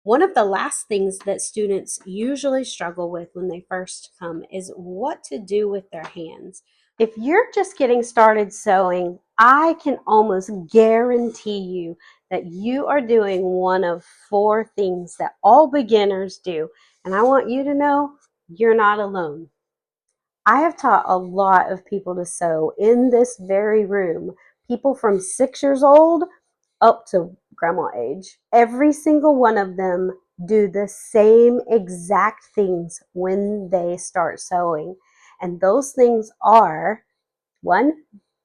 One of the last things that students usually struggle with when they first come is what to do with their hands. If you're just getting started sewing, I can almost guarantee you that you are doing one of four things that all beginners do. And I want you to know you're not alone. I have taught a lot of people to sew in this very room, people from 6 years old up to grandma age. Every single one of them do the same exact things when they start sewing. And those things are: one,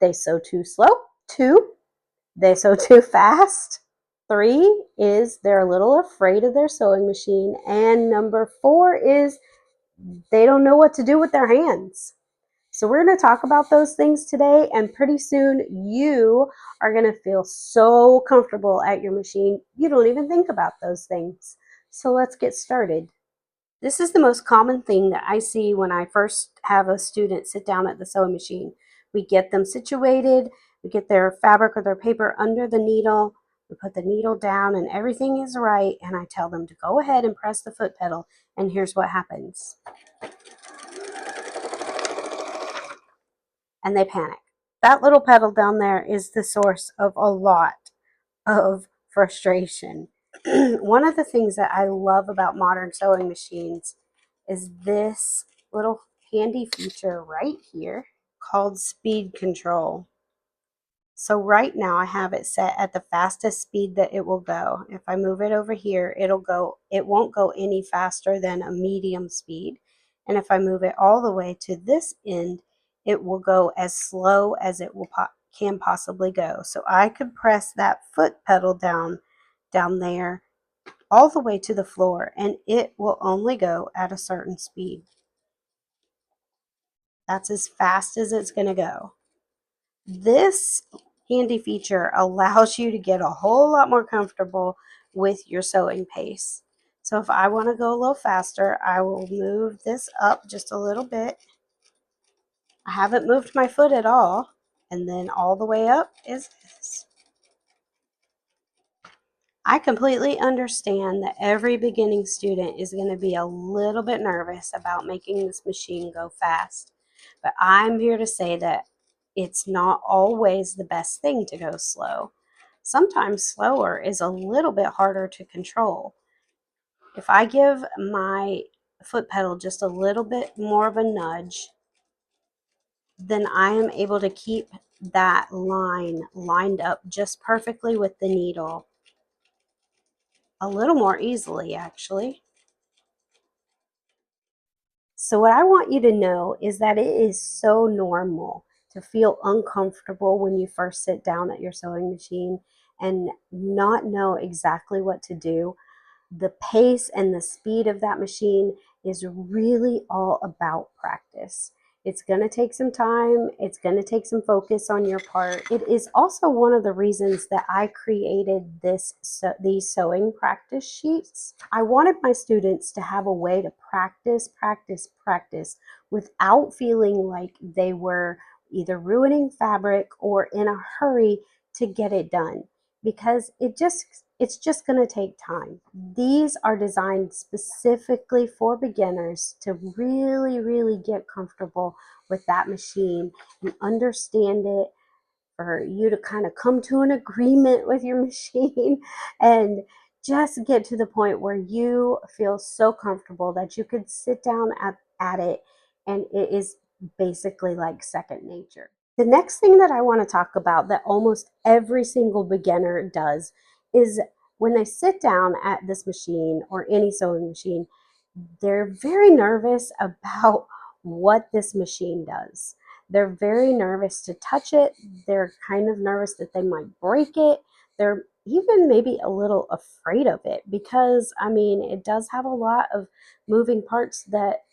they sew too slow; two, they sew too fast; three is they're a little afraid of their sewing machine; and number four is they don't know what to do with their hands. So we're going to talk about those things today, and pretty soon you are going to feel so comfortable at your machine, you don't even think about those things. So let's get started. This is the most common thing that I see when I first have a student sit down at the sewing machine. We get them situated, we get their fabric or their paper under the needle, we put the needle down and everything is right, and I tell them to go ahead and press the foot pedal, and here's what happens. And they panic. That little pedal down there is the source of a lot of frustration. One of the things that I love about modern sewing machines is this little handy feature right here called speed control. So right now I have it set at the fastest speed that it will go. If I move it over here, it won't go any faster than a medium speed. And if I move it all the way to this end, it will go as slow as it can possibly go. So I could press that foot pedal down there all the way to the floor, and it will only go at a certain speed. That's as fast as it's going to go. This handy feature allows you to get a whole lot more comfortable with your sewing pace. So if I want to go a little faster, I will move this up just a little bit. I haven't moved my foot at all, and then all the way up is this. I completely understand that every beginning student is going to be a little bit nervous about making this machine go fast, but I'm here to say that it's not always the best thing to go slow. Sometimes slower is a little bit harder to control. If I give my foot pedal just a little bit more of a nudge, then I am able to keep that line lined up just perfectly with the needle a little more easily, actually. So what I want you to know is that it is so normal to feel uncomfortable when you first sit down at your sewing machine and not know exactly what to do. The pace and the speed of that machine is really all about practice. It's going to take some time. It's going to take some focus on your part. It is also one of the reasons that I created these sewing practice sheets. I wanted my students to have a way to practice without feeling like they were either ruining fabric or in a hurry to get it done, because it's just going to take time. These are designed specifically for beginners to really get comfortable with that machine and understand it, for you to kind of come to an agreement with your machine and just get to the point where you feel so comfortable that you could sit down at it and it is basically like second nature. The next thing that I want to talk about that almost every single beginner does is when they sit down at this machine or any sewing machine, they're very nervous about what this machine does. They're very nervous to touch it. They're kind of nervous that they might break it. They're even maybe a little afraid of it because, I mean, it does have a lot of moving parts that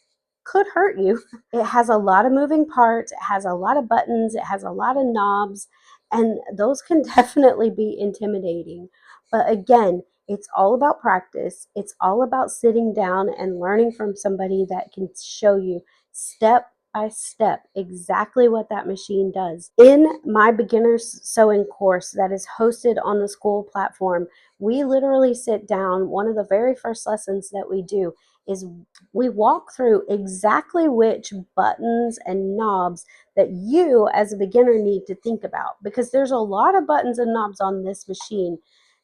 could hurt you. It has a lot of moving parts, it has a lot of buttons, it has a lot of knobs, and those can definitely be intimidating. But again, it's all about practice. It's all about sitting down and learning from somebody that can show you step by step exactly what that machine does. In my beginner's sewing course that is hosted on the school platform, we literally sit down. One of the very first lessons that we do is we walk through exactly which buttons and knobs that you as a beginner need to think about, because there's a lot of buttons and knobs on this machine.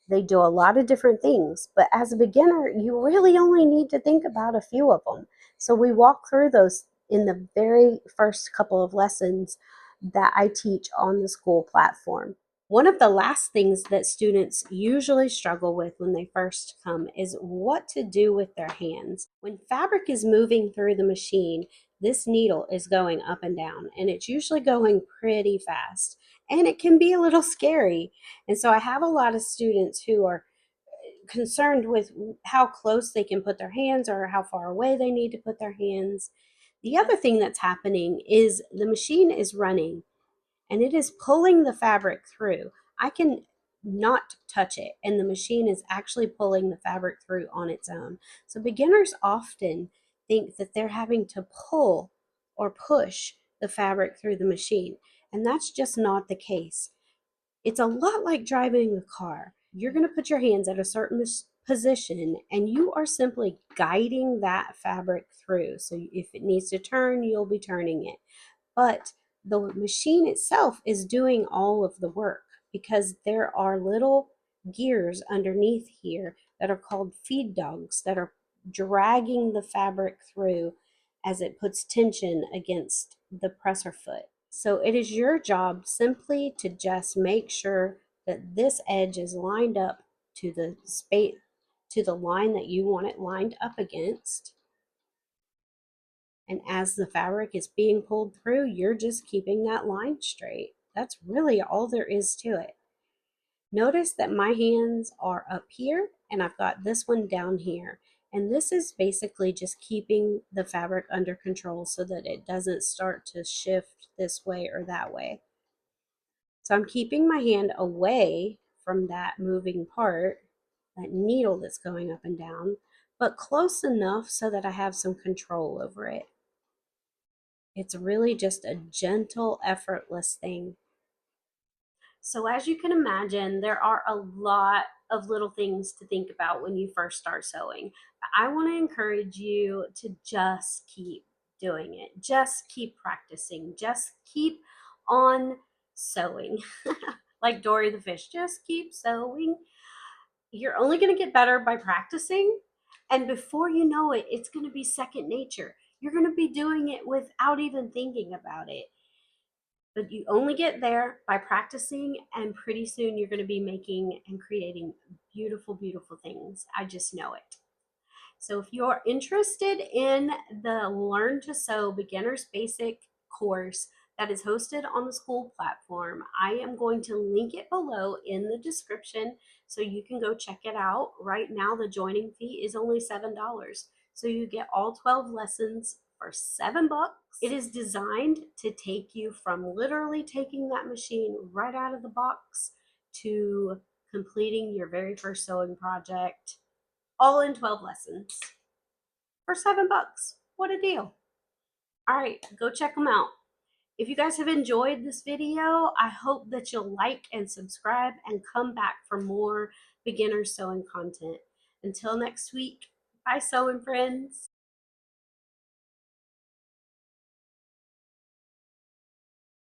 They do a lot of different things, but as a beginner, you really only need to think about a few of them. So we walk through those in the very first couple of lessons that I teach on the school platform. One of the last things that students usually struggle with when they first come is what to do with their hands. When fabric is moving through the machine, this needle is going up and down, and it's usually going pretty fast, and it can be a little scary. And so I have a lot of students who are concerned with how close they can put their hands or how far away they need to put their hands. The other thing that's happening is the machine is running and it is pulling the fabric through. I can not touch it, and the machine is actually pulling the fabric through on its own. So beginners often think that they're having to pull or push the fabric through the machine, and that's just not the case. It's a lot like driving a car. You're going to put your hands at a certain position and you are simply guiding that fabric through. So if it needs to turn, you'll be turning it. But the machine itself is doing all of the work because there are little gears underneath here that are called feed dogs that are dragging the fabric through as it puts tension against the presser foot. So it is your job simply to just make sure that this edge is lined up to the space, to the line that you want it lined up against. And as the fabric is being pulled through, you're just keeping that line straight. That's really all there is to it. Notice that my hands are up here and I've got this one down here. And this is basically just keeping the fabric under control so that it doesn't start to shift this way or that way. So I'm keeping my hand away from that moving part, that needle that's going up and down, but close enough so that I have some control over it. It's really just a gentle, effortless thing. So as you can imagine, there are a lot of little things to think about when you first start sewing. I want to encourage you to just keep doing it. Just keep practicing. Just keep on sewing. Like Dory the fish, just keep sewing. You're only going to get better by practicing. And before you know it, it's going to be second nature. You're going to be doing it without even thinking about it. But you only get there by practicing, and pretty soon you're going to be making and creating beautiful, beautiful things. I just know it. So if you're interested in the Learn to Sew Beginner's Basic course that is hosted on the school platform, I am going to link it below in the description so you can go check it out. Right now, the joining fee is only $7. So you get all 12 lessons for $7. It is designed to take you from literally taking that machine right out of the box to completing your very first sewing project all in 12 lessons for $7. What a deal. All right, go check them out. If you guys have enjoyed this video, I hope that you'll like and subscribe and come back for more beginner sewing content. Until next week, bye sewing friends.